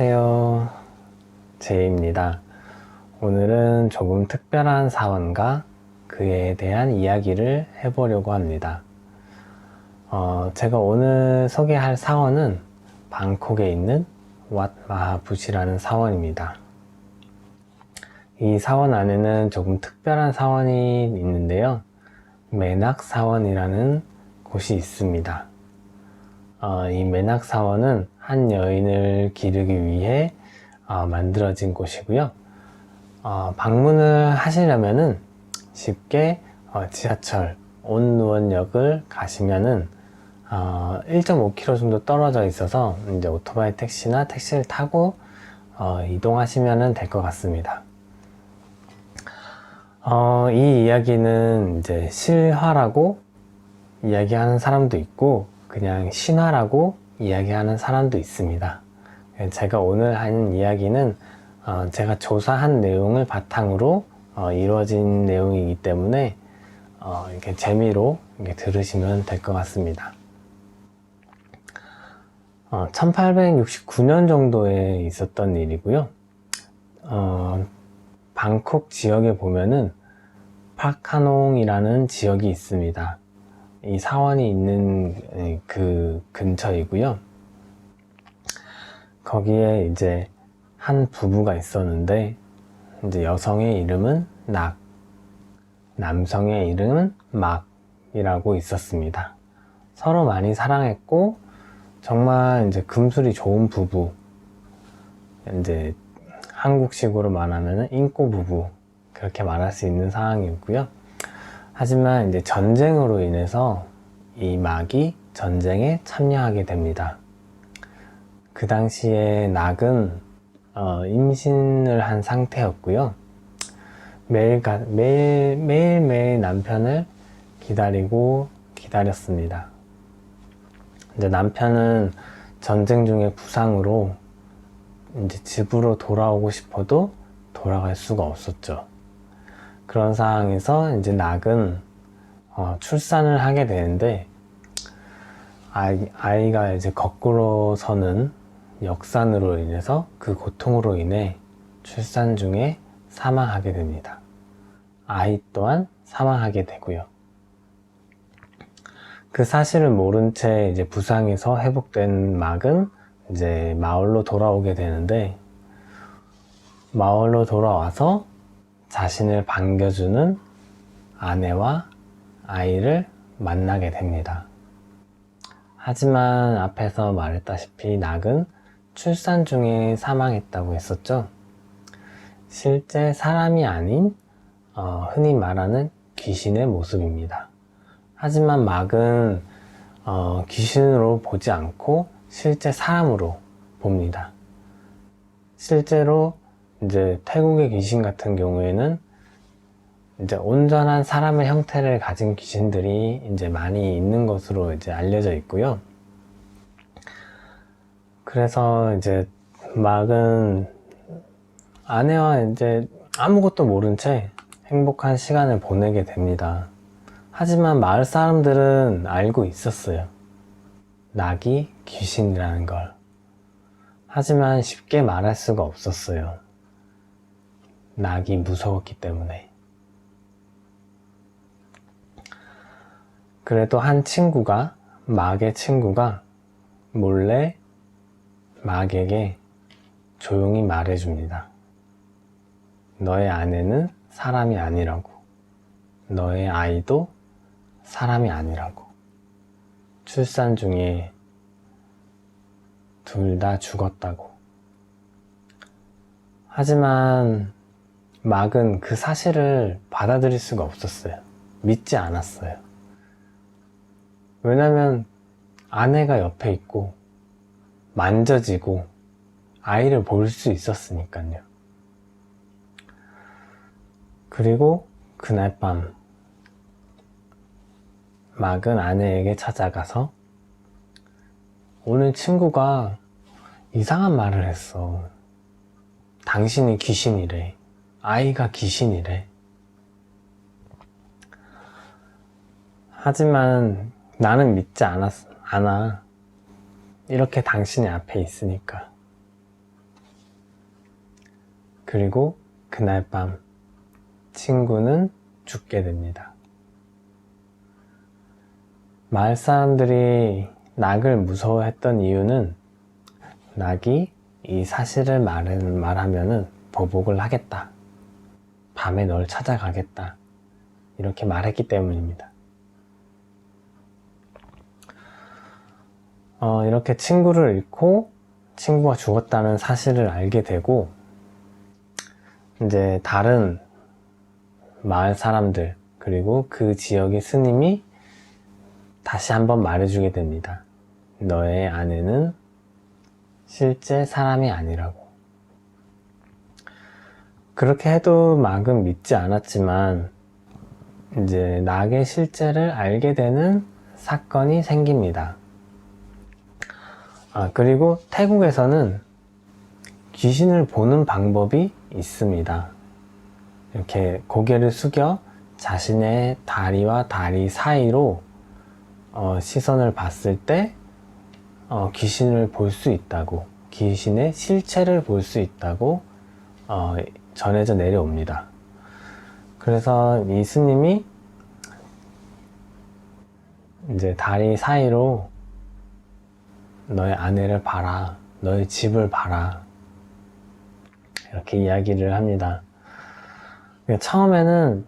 안녕하세요. 제이입니다. 오늘은 조금 특별한 사원과 그에 대한 이야기를 해보려고 합니다. 제가 오늘 소개할 사원은 방콕에 있는 왓 마하붓이라는 사원입니다. 이 사원 안에는 조금 특별한 사원이 있는데요. 메낙 사원이라는 곳이 있습니다. 이 메낙 사원은 한 여인을 기르기 위해 만들어진 곳이고요. 방문을 하시려면은 쉽게 지하철 온누원역을 가시면은 1.5km 정도 떨어져 있어서 이제 오토바이 택시나 택시를 타고 이동하시면 될 것 같습니다. 이 이야기는 이제 실화라고 이야기하는 사람도 있고 그냥 신화라고 이야기하는 사람도 있습니다. 제가 오늘 하는 이야기는 제가 조사한 내용을 바탕으로 이루어진 내용이기 때문에 이렇게 재미로 이렇게 들으시면 될 것 같습니다. 1869년 정도에 있었던 일이고요. 방콕 지역에 보면은 팍하농이라는 지역이 있습니다. 이 사원이 있는 그 근처이고요. 거기에 이제 한 부부가 있었는데 이제 여성의 이름은 낙, 남성의 이름은 막이라고 있었습니다. 서로 많이 사랑했고 정말 이제 금술이 좋은 부부, 이제 한국식으로 말하면 인꼬 부부 그렇게 말할 수 있는 상황이었고요. 하지만 이제 전쟁으로 인해서 이 막이 전쟁에 참여하게 됩니다. 그 당시에 낙은 임신을 한 상태였고요. 매일매일 남편을 기다렸습니다. 이제 남편은 전쟁 중에 부상으로 이제 집으로 돌아오고 싶어도 돌아갈 수가 없었죠. 그런 상황에서 이제 낙은 출산을 하게 되는데 아이가 이제 거꾸로 서는 역산으로 인해서 그 고통으로 인해 출산 중에 사망하게 됩니다. 아이 또한 사망하게 되고요. 그 사실을 모른 채 이제 부상에서 회복된 막은 이제 마을로 돌아오게 되는데 마을로 돌아와서 자신을 반겨주는 아내와 아이를 만나게 됩니다. 하지만 앞에서 말했다시피 낙은 출산 중에 사망했다고 했었죠. 실제 사람이 아닌 흔히 말하는 귀신의 모습입니다. 하지만 막은 귀신으로 보지 않고 실제 사람으로 봅니다. 실제로 이제 태국의 귀신 같은 경우에는 이제 온전한 사람의 형태를 가진 귀신들이 이제 많이 있는 것으로 이제 알려져 있고요. 그래서 이제 막은 아내와 이제 아무것도 모른 채 행복한 시간을 보내게 됩니다. 하지만 마을 사람들은 알고 있었어요. 낙이 귀신이라는 걸. 하지만 쉽게 말할 수가 없었어요. 낙이 무서웠기 때문에. 그래도 막의 친구가 몰래 막에게 조용히 말해줍니다. 너의 아내는 사람이 아니라고. 너의 아이도 사람이 아니라고. 출산 중에 둘 다 죽었다고. 하지만 막은 그 사실을 받아들일 수가 없었어요. 믿지 않았어요. 왜냐면 아내가 옆에 있고 만져지고 아이를 볼 수 있었으니까요. 그리고 그날 밤 막은 아내에게 찾아가서 오늘 친구가 이상한 말을 했어. 당신이 귀신이래. 아이가 귀신이래. 하지만 나는 믿지 않아. 이렇게 당신이 앞에 있으니까. 그리고 그날 밤 친구는 죽게 됩니다. 마을 사람들이 낙을 무서워했던 이유는 낙이 이 사실을 말하면은 보복을 하겠다. 밤에 널 찾아가겠다. 이렇게 말했기 때문입니다. 이렇게 친구를 잃고 친구가 죽었다는 사실을 알게 되고 이제 다른 마을 사람들 그리고 그 지역의 스님이 다시 한번 말해주게 됩니다. 너의 아내는 실제 사람이 아니라고. 그렇게 해도 막은 믿지 않았지만 이제 낙의 실제를 알게 되는 사건이 생깁니다. 그리고 태국에서는 귀신을 보는 방법이 있습니다. 이렇게 고개를 숙여 자신의 다리와 다리 사이로 시선을 봤을 때 귀신을 볼 수 있다고, 귀신의 실체를 볼 수 있다고 전해져 내려옵니다. 그래서 이 스님이 이제 다리 사이로 너의 아내를 봐라, 너의 집을 봐라, 이렇게 이야기를 합니다. 처음에는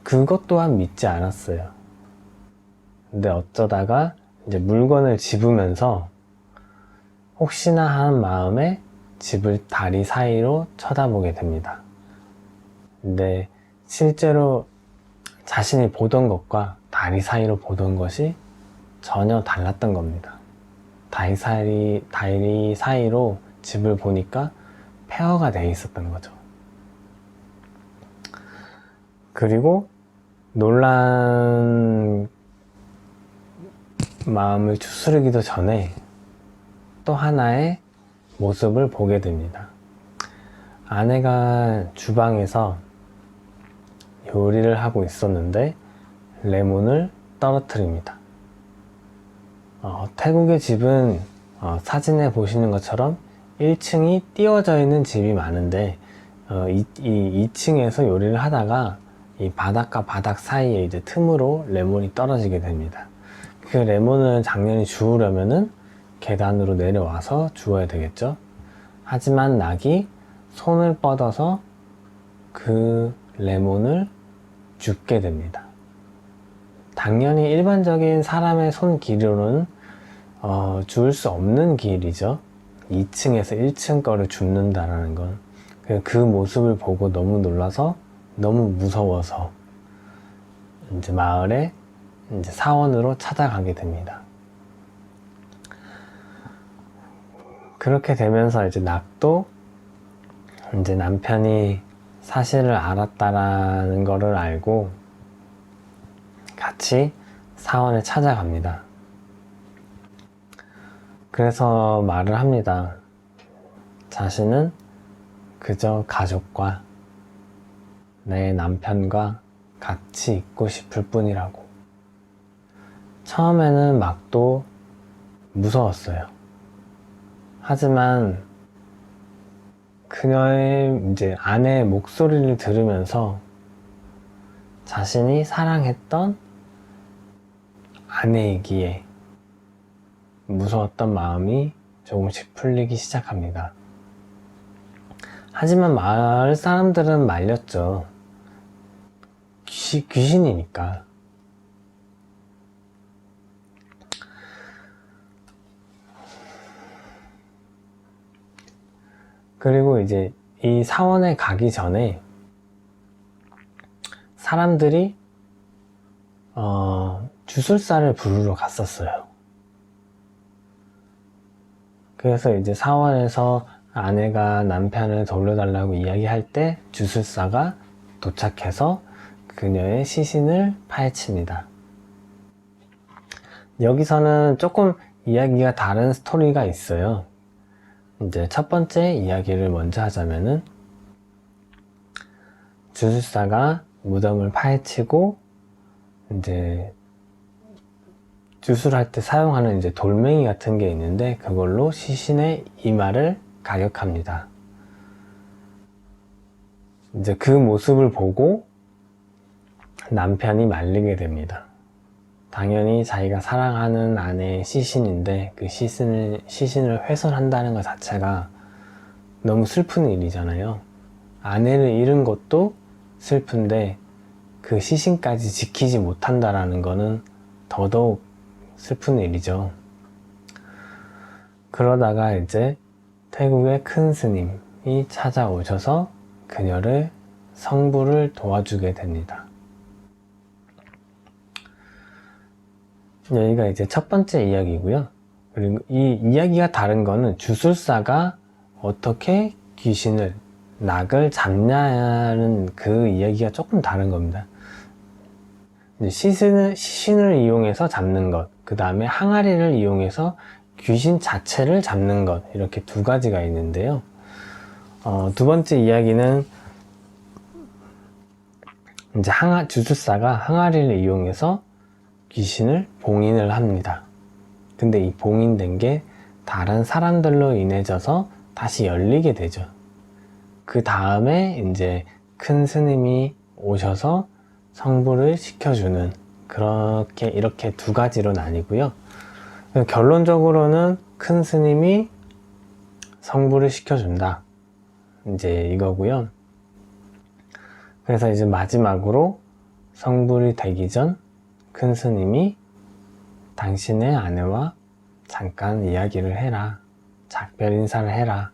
그것 또한 믿지 않았어요. 근데 어쩌다가 이제 물건을 집으면서 혹시나 하는 마음에 집을 다리 사이로 쳐다보게 됩니다. 근데 실제로 자신이 보던 것과 다리 사이로 보던 것이 전혀 달랐던 겁니다. 다리 사이로 집을 보니까 폐허가 되어 있었던 거죠. 그리고 놀란 마음을 추스르기도 전에 또 하나의 모습을 보게 됩니다. 아내가 주방에서 요리를 하고 있었는데 레몬을 떨어뜨립니다. 태국의 집은 사진에 보시는 것처럼 1층이 띄워져 있는 집이 많은데 이 2층에서 요리를 하다가 이 바닥과 바닥 사이에 이제 틈으로 레몬이 떨어지게 됩니다. 그 레몬을 당연히 주우려면은 계단으로 내려와서 주워야 되겠죠. 하지만 낙이 손을 뻗어서 그 레몬을 줍게 됩니다. 당연히 일반적인 사람의 손 길이로는 주울 수 없는 길이죠. 2층에서 1층 거를 줍는다라는 건. 그 모습을 보고 너무 놀라서 너무 무서워서 이제 마을에 이제 사원으로 찾아가게 됩니다. 그렇게 되면서 이제 낙도 이제 남편이 사실을 알았다라는 거를 알고 같이 사원에 찾아갑니다. 그래서 말을 합니다. 자신은 그저 가족과 내 남편과 같이 있고 싶을 뿐이라고. 처음에는 막도 무서웠어요. 하지만 그녀의 이제 아내의 목소리를 들으면서 자신이 사랑했던 아내이기에 무서웠던 마음이 조금씩 풀리기 시작합니다. 하지만 마을 사람들은 말렸죠. 귀신이니까. 그리고 이제 이 사원에 가기 전에 사람들이 주술사를 부르러 갔었어요. 그래서 이제 사원에서 아내가 남편을 돌려달라고 이야기할 때 주술사가 도착해서 그녀의 시신을 파헤칩니다. 여기서는 조금 이야기가 다른 스토리가 있어요. 이제 첫 번째 이야기를 먼저 하자면은 주술사가 무덤을 파헤치고 이제 주술할 때 사용하는 이제 돌멩이 같은 게 있는데 그걸로 시신의 이마를 가격합니다. 이제 그 모습을 보고 남편이 말리게 됩니다. 당연히 자기가 사랑하는 아내의 시신인데 그 시신을 훼손한다는 것 자체가 너무 슬픈 일이잖아요. 아내를 잃은 것도 슬픈데 그 시신까지 지키지 못한다라는 거는 더더욱 슬픈 일이죠. 그러다가 이제 태국의 큰 스님이 찾아오셔서 그녀를 성불을 도와주게 됩니다. 여기가 이제 첫 번째 이야기고요. 그리고 이 이야기가 다른 거는 주술사가 어떻게 귀신을, 낙을 잡냐는 그 이야기가 조금 다른 겁니다. 시신을 이용해서 잡는 것, 그 다음에 항아리를 이용해서 귀신 자체를 잡는 것, 이렇게 두 가지가 있는데요. 두 번째 이야기는 이제 주술사가 항아리를 이용해서 귀신을 봉인을 합니다. 근데 이 봉인된 게 다른 사람들로 인해져서 다시 열리게 되죠. 그 다음에 이제 큰 스님이 오셔서 성불을 시켜주는, 이렇게 두 가지로 나뉘고요. 결론적으로는 큰 스님이 성불을 시켜준다, 이제 이거고요. 그래서 이제 마지막으로 성불이 되기 전 큰 스님이 당신의 아내와 잠깐 이야기를 해라, 작별 인사를 해라,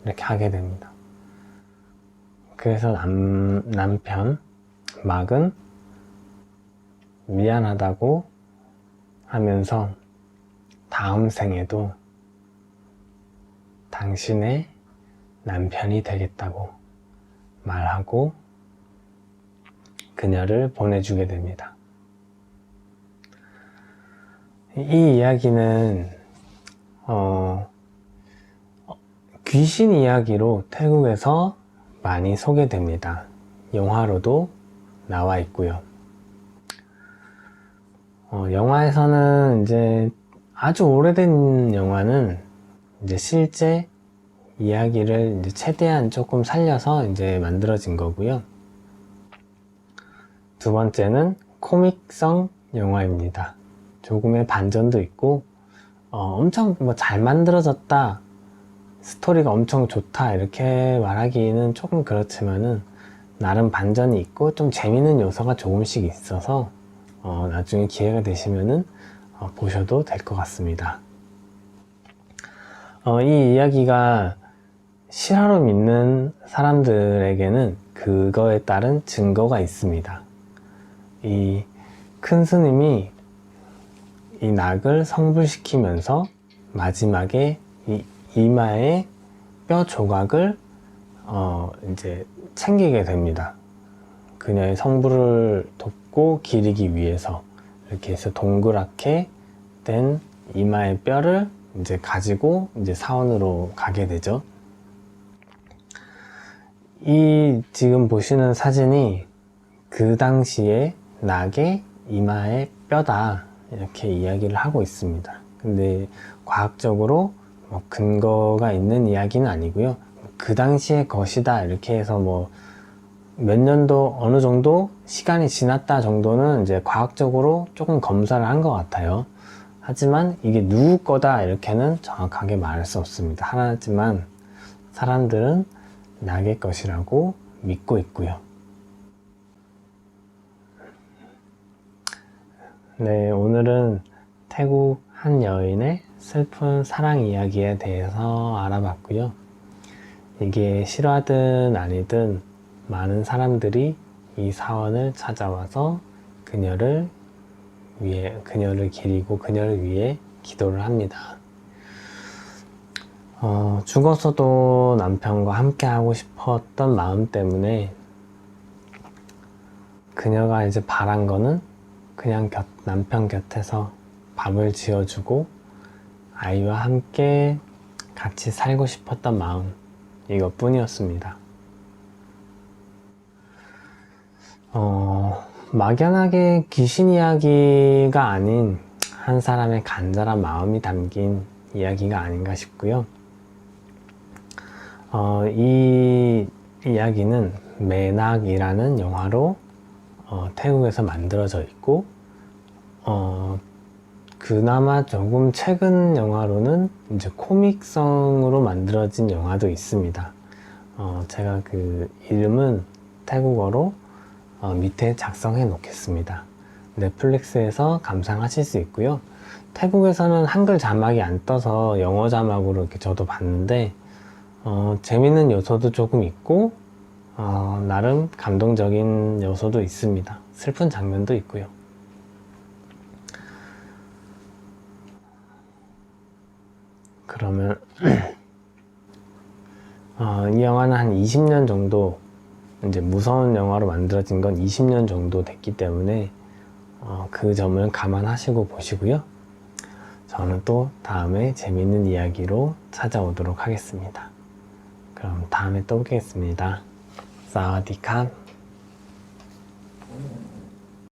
이렇게 하게 됩니다. 그래서 남편 막은 미안하다고 하면서 다음 생에도 당신의 남편이 되겠다고 말하고 그녀를 보내주게 됩니다. 이 이야기는 귀신 이야기로 태국에서 많이 소개됩니다. 영화로도 나와 있고요. 영화에서는 이제 아주 오래된 영화는 이제 실제 이야기를 이제 최대한 조금 살려서 이제 만들어진 거고요. 두 번째는 코믹성 영화입니다. 조금의 반전도 있고 엄청 잘 만들어졌다, 스토리가 엄청 좋다 이렇게 말하기는 조금 그렇지만은 나름 반전이 있고 좀 재밌는 요소가 조금씩 있어서 나중에 기회가 되시면은 보셔도 될 것 같습니다. 이 이야기가 실화로 믿는 사람들에게는 그거에 따른 증거가 있습니다. 이 큰 스님이 이 낙을 성불시키면서 마지막에 이 이마에 뼈 조각을 이제 챙기게 됩니다. 그녀의 성불을 돕고 기리기 위해서 이렇게 해서 동그랗게 된 이마의 뼈를 이제 가지고 이제 사원으로 가게 되죠. 이 지금 보시는 사진이 그 당시에 낙의 이마의 뼈다, 이렇게 이야기를 하고 있습니다. 근데 과학적으로 뭐 근거가 있는 이야기는 아니고요. 그 당시의 것이다 이렇게 해서 뭐 몇 년도 어느 정도 시간이 지났다 정도는 이제 과학적으로 조금 검사를 한 것 같아요. 하지만 이게 누구 거다 이렇게는 정확하게 말할 수 없습니다. 하지만 사람들은 낙의 것이라고 믿고 있고요. 네, 오늘은 태국 한 여인의 슬픈 사랑 이야기에 대해서 알아봤고요. 이게 실화든 아니든 많은 사람들이 이 사원을 찾아와서 그녀를 기리고 그녀를 위해 기도를 합니다. 죽어서도 남편과 함께 하고 싶었던 마음 때문에 그녀가 이제 바란 거는 그냥 남편 곁에서 밥을 지어주고 아이와 함께 같이 살고 싶었던 마음, 이것뿐이었습니다. 막연하게 귀신 이야기가 아닌 한 사람의 간절한 마음이 담긴 이야기가 아닌가 싶고요. 이 이야기는 매낙이라는 영화로 태국에서 만들어져 있고, 그나마 조금 최근 영화로는 이제 코믹성으로 만들어진 영화도 있습니다. 제가 그 이름은 태국어로 밑에 작성해 놓겠습니다. 넷플릭스에서 감상하실 수 있고요. 태국에서는 한글 자막이 안 떠서 영어 자막으로 이렇게 저도 봤는데, 재밌는 요소도 조금 있고, 나름 감동적인 요소도 있습니다. 슬픈 장면도 있고요. 그러면 이 영화는 한 20년 정도, 이제 무서운 영화로 만들어진 건 20년 정도 됐기 때문에 그 점을 감안하시고 보시고요. 저는 또 다음에 재밌는 이야기로 찾아오도록 하겠습니다. 그럼 다음에 또 뵙겠습니다. 사와디캅.